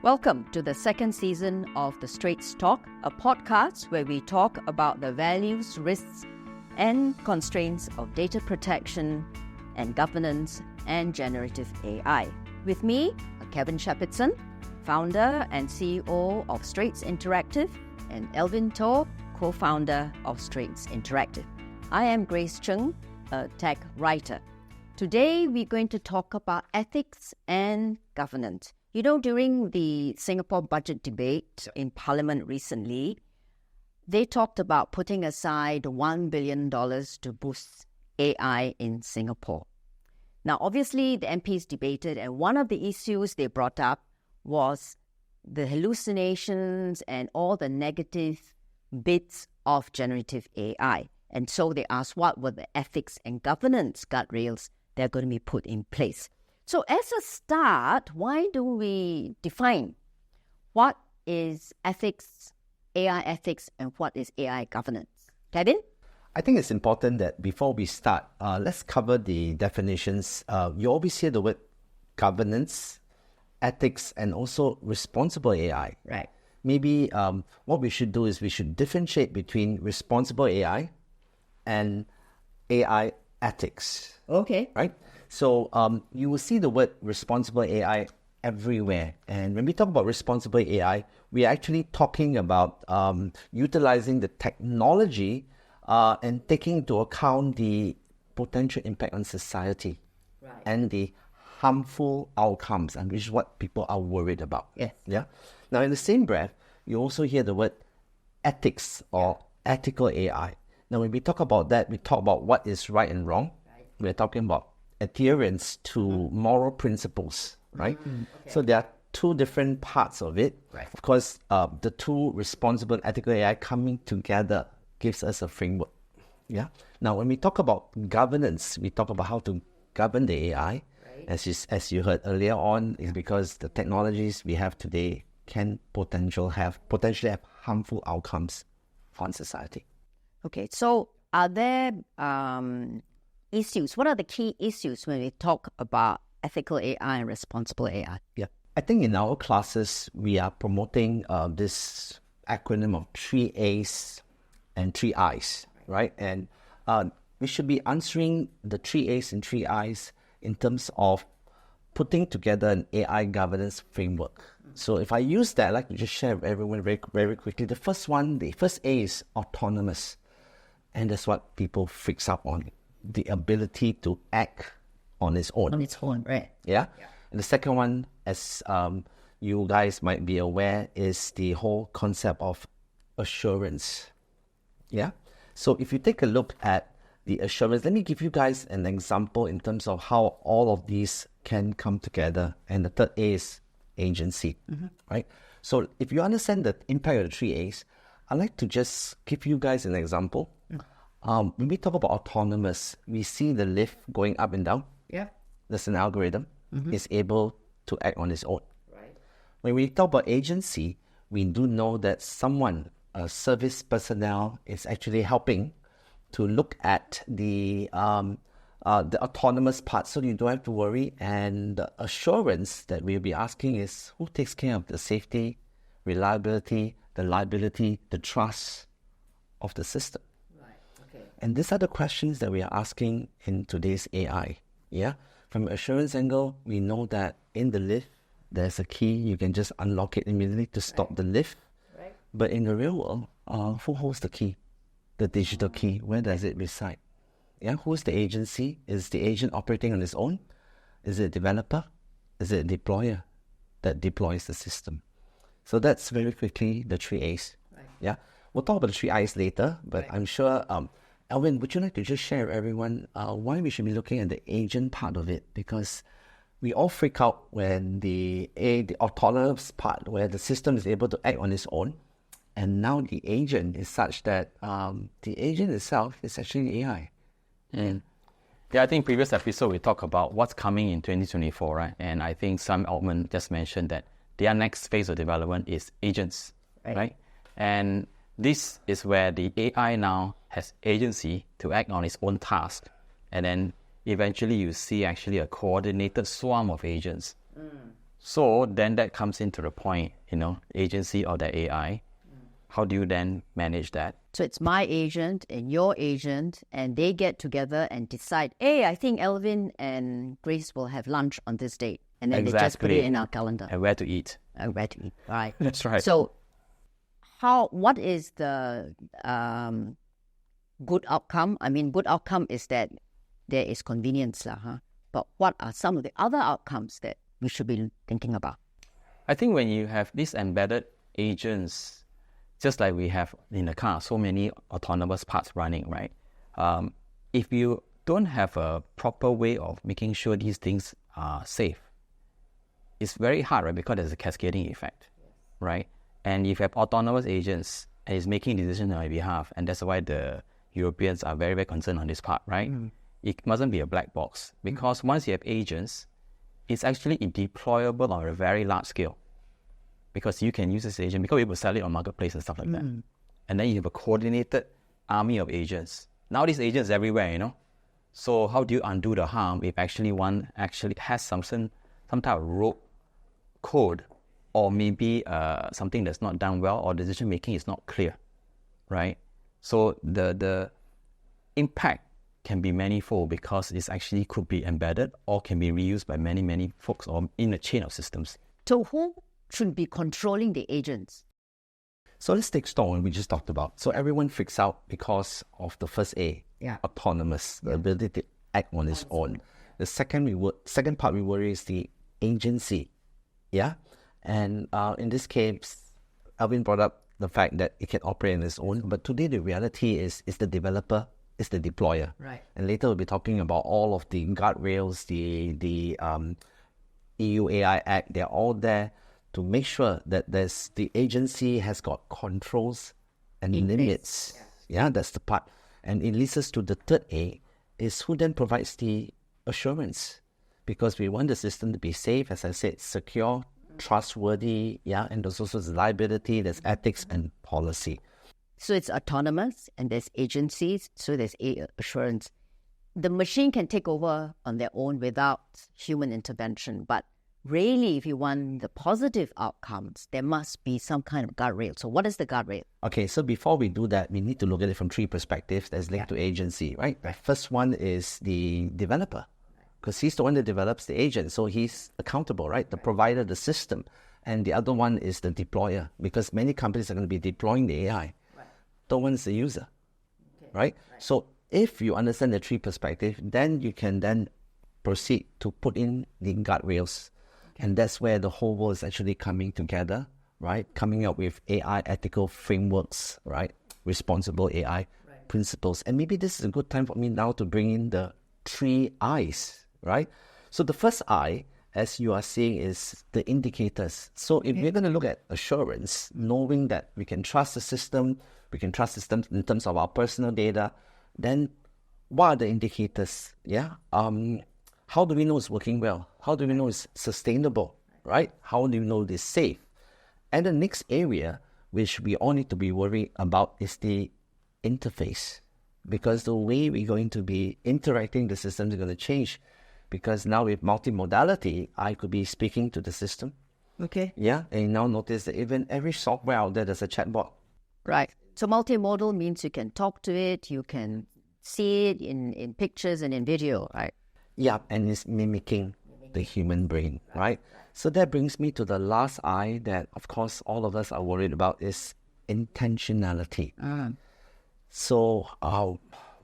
Welcome to the second season of the Straits Talk, a podcast where we talk about the values, risks, and constraints of data protection and governance and generative AI. With me, 𝘕𝘩𝘕𝘠, founder and CEO of Straits Interactive, and 𝘕𝘩𝘅𝘠, co-founder of Straits Interactive. I am Grace Cheung, a tech writer. Today, we're going to talk about ethics and governance. You know, during the Singapore budget debate in Parliament recently, they talked about putting aside $1 billion to boost AI in Singapore. Now, obviously, the MPs debated, and one of the issues they brought up was the hallucinations and all the negative bits of generative AI. And so they asked what were the ethics and governance guardrails that are going to be put in place. So as a start, why do we define what is ethics, AI ethics, and what is AI governance? Kevin? I think it's important that before we start, let's cover the definitions. You always hear the word governance, ethics, and also responsible AI. Right. Maybe what we should do is we should differentiate between responsible AI and AI ethics. Okay. Right? So you will see the word responsible AI everywhere. And when we talk about responsible AI, we're actually talking about utilizing the technology and taking into account the potential impact on society and the harmful outcomes, and which is what people are worried about. Yes. Yeah. Now, in the same breath, you also hear the word ethics or ethical AI. Now, when we talk about that, we talk about what is right and wrong. Right. We're talking about adherence to moral principles, right? Okay. So there are two different parts of it. Right. Of course, the two responsible and ethical AI coming together gives us a framework. Yeah. Now, when we talk about governance, we talk about how to govern the AI. Right. As you heard earlier on, is because the technologies we have today can potentially have harmful outcomes on society. Okay, so are there issues? What are the key issues when we talk about ethical AI and responsible AI? Yeah, I think in our classes, we are promoting this acronym of 3 A's and 3 I's, right? And we should be answering the 3 A's and 3 I's in terms of putting together an AI governance framework. So if I use that, I'd like to just share with everyone very, very quickly. The first A is autonomous. And that's what people freaks up on, the ability to act on its own. On its own, right. Yeah? And the second one, as you guys might be aware, is the whole concept of assurance. Yeah? So if you take a look at the assurance, let me give you guys an example in terms of how all of these can come together. And the third A is agency, right? So if you understand the impact of the 3 A's, I'd like to just give you guys an example. When we talk about autonomous, we see the lift going up and down. Yeah. There's an algorithm. It's able to act on its own. Right. When we talk about agency, we do know that someone, a service personnel, is actually helping to look at the autonomous part, so you don't have to worry. And the assurance that we'll be asking is who takes care of the safety, reliability, the liability, the trust of the system. And these are the questions that we are asking in today's AI. Yeah. From an assurance angle, we know that in the lift, there's a key. You can just unlock it immediately to stop the lift. Right. But in the real world, who holds the key? The digital key. Where does it reside? Yeah. Who's the agency? Is the agent operating on its own? Is it a developer? Is it a deployer that deploys the system? So that's very quickly the 3 A's. Right. Yeah. We'll talk about the 3 I's later, but I'm sure... Alvin, would you like to just share with everyone why we should be looking at the agent part of it? Because we all freak out when the autonomous part, where the system is able to act on its own, and now the agent is such that the agent itself is actually AI. Yeah, I think previous episode we talked about what's coming in 2024, right? And I think Sam Altman just mentioned that their next phase of development is agents, right? And this is where the AI now has agency to act on its own task. And then eventually you see actually a coordinated swarm of agents So then that comes into the point, agency of the AI. How do you then manage that? So it's my agent and your agent, and they get together and decide, hey, I think Alvin and Grace will have lunch on this date. And then they just put it in our calendar. And where to eat. Right. That's right. So what is the good outcome? I mean, good outcome is that there is convenience. But what are some of the other outcomes that we should be thinking about? I think when you have these embedded agents, just like we have in the car, so many autonomous parts running, right? If you don't have a proper way of making sure these things are safe, it's very hard, right? Because there's a cascading effect, right? And if you have autonomous agents and it's making decisions on my behalf, and that's why the Europeans are very, very concerned on this part, right? It mustn't be a black box, because once you have agents, it's actually deployable on a very large scale, because you can use this agent because we will sell it on marketplace and stuff like that. And then you have a coordinated army of agents. Now these agents everywhere, So how do you undo the harm if actually one actually has some type of rogue code, or maybe something that's not done well, or decision making is not clear, right? So the impact can be manifold, because it actually could be embedded or can be reused by many, many folks or in a chain of systems. So who should be controlling the agents? So let's take Storm, we just talked about. So everyone freaks out because of the first A, autonomous, the ability to act on its own. The second part we worry is the agency. And in this case, Alvin brought up the fact that it can operate on its own, but today the reality is the developer, is the deployer. Right. And later we'll be talking about all of the guardrails, the EU AI Act. They're all there to make sure that the agency has got controls and limits. That's the part. And it leads us to the third A, is who then provides the assurance, because we want the system to be safe, as I said, secure, trustworthy, and there's also liability, there's ethics and policy. So it's autonomous and there's agencies, so there's assurance. The machine can take over on their own without human intervention, but really, if you want the positive outcomes, there must be some kind of guardrail. So what is the guardrail? Okay, so before we do that, we need to look at it from three perspectives that's linked to agency, right? The first one is the developer, because he's the one that develops the agent, so he's accountable, right? The provider, the system. And the other one is the deployer, because many companies are going to be deploying the AI. The one is the user, right? So if you understand the three perspectives, then you can then proceed to put in the guardrails. And that's where the whole world is actually coming together, right? Coming up with AI ethical frameworks, right? Responsible AI principles. And maybe this is a good time for me now to bring in the three I's, right? So the first I, as you are seeing, is the indicators. So if we're going to look at assurance, knowing that we can trust the system, we can trust systems in terms of our personal data, then what are the indicators? How do we know it's working well? How do we know it's sustainable, right? How do we know it's safe? And the next area, which we all need to be worried about, is the interface. Because the way we're going to be interacting, the systems are going to change. Because now with multimodality, I could be speaking to the system. And you now notice that even every software out there, there's a chatbot. Right. So multimodal means you can talk to it, you can see it in pictures and in video, right? And it's mimicking the human brain, right? So that brings me to the last I that, of course, all of us are worried about, is intentionality. So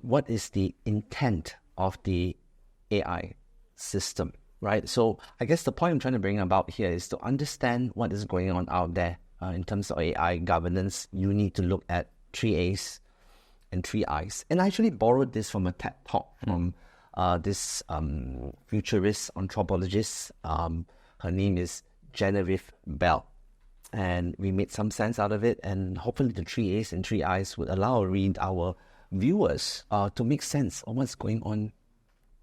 what is the intent of the AI system, right? So I guess the point I'm trying to bring about here is to understand what is going on out there in terms of AI governance. You need to look at three A's and three I's. And I actually borrowed this from a TED Talk from this futurist anthropologist. Her name is Genevieve Bell. And we made some sense out of it. And hopefully the three A's and three I's would allow our viewers to make sense of what's going on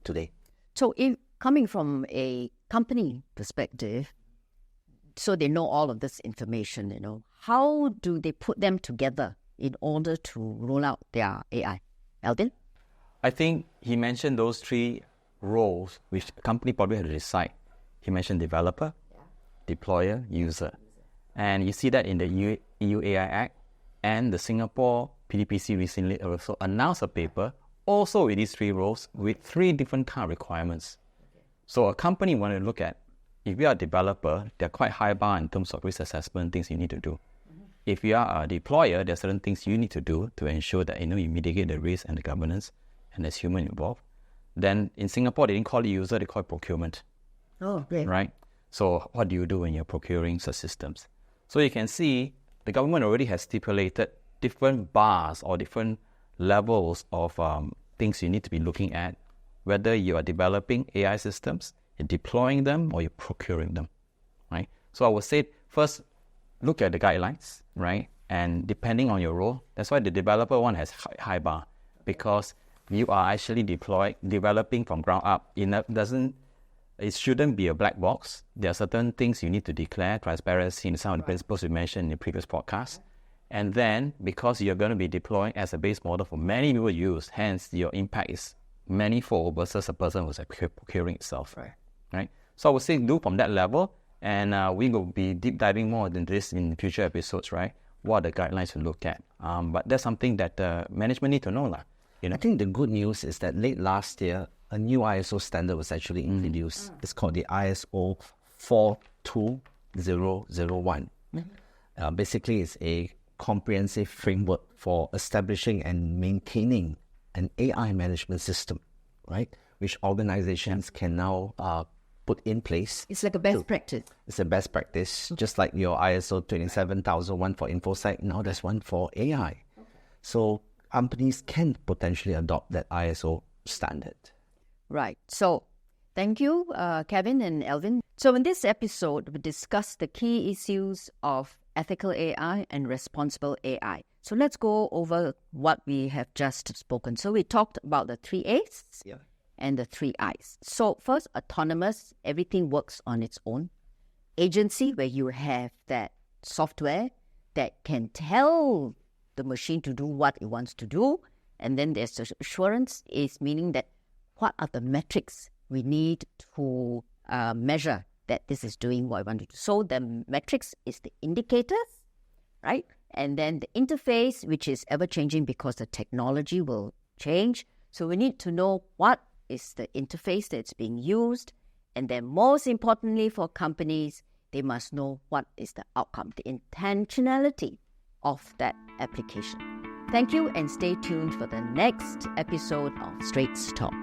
today. So if coming from a company perspective, so they know all of this information, how do they put them together in order to roll out their AI? Alvin? I think he mentioned those three roles which a company probably had to decide. He mentioned developer, deployer, user. And you see that in the EU AI Act, and the Singapore PDPC recently also announced a paper also with these three roles with three different kind of requirements. So a company want to look at, if you are a developer, they're quite high bar in terms of risk assessment, things you need to do. If you are a deployer, there are certain things you need to do to ensure that you mitigate the risk and the governance, and there's human involved. Then in Singapore, they didn't call it user, they call it procurement. Oh, great. Right? So what do you do when you're procuring such systems? So you can see the government already has stipulated different bars or different levels of things you need to be looking at, whether you are developing AI systems, you're deploying them, or you're procuring them, right? So I would say first, look at the guidelines, right? And depending on your role, that's why the developer one has high bar, because you are actually developing from ground up. It shouldn't be a black box. There are certain things you need to declare, transparency, and some of the principles we mentioned in the previous podcast. And then, because you're going to be deploying as a base model for many people to use, hence your impact is manifold versus a person who's procuring itself. Right? So I would say do from that level, and we will be deep diving more into this in future episodes, right? What are the guidelines to look at? But that's something that management need to know. I think the good news is that late last year, a new ISO standard was actually introduced. It's called the ISO 42001. Basically, it's a comprehensive framework for establishing and maintaining an AI management system, right? Which organizations can now put in place. It's like a best practice. It's a best practice, just like your ISO 27001 for InfoSec. Now there's one for AI. So companies can potentially adopt that ISO standard. Right. So thank you, Kevin and Alvin. So in this episode, we discussed the key issues of ethical AI and responsible AI. So let's go over what we have just spoken. So we talked about the 3 A's and the 3 I's. So first, autonomous, everything works on its own. Agency, where you have that software that can tell the machine to do what it wants to do. And then there's assurance, is meaning that what are the metrics we need to measure that this is doing what I want to do. So the metrics is the indicators, right? And then the interface, which is ever-changing because the technology will change. So we need to know what is the interface that's being used. And then most importantly for companies, they must know what is the outcome, the intentionality of that application. Thank you, and stay tuned for the next episode of Straits Talk.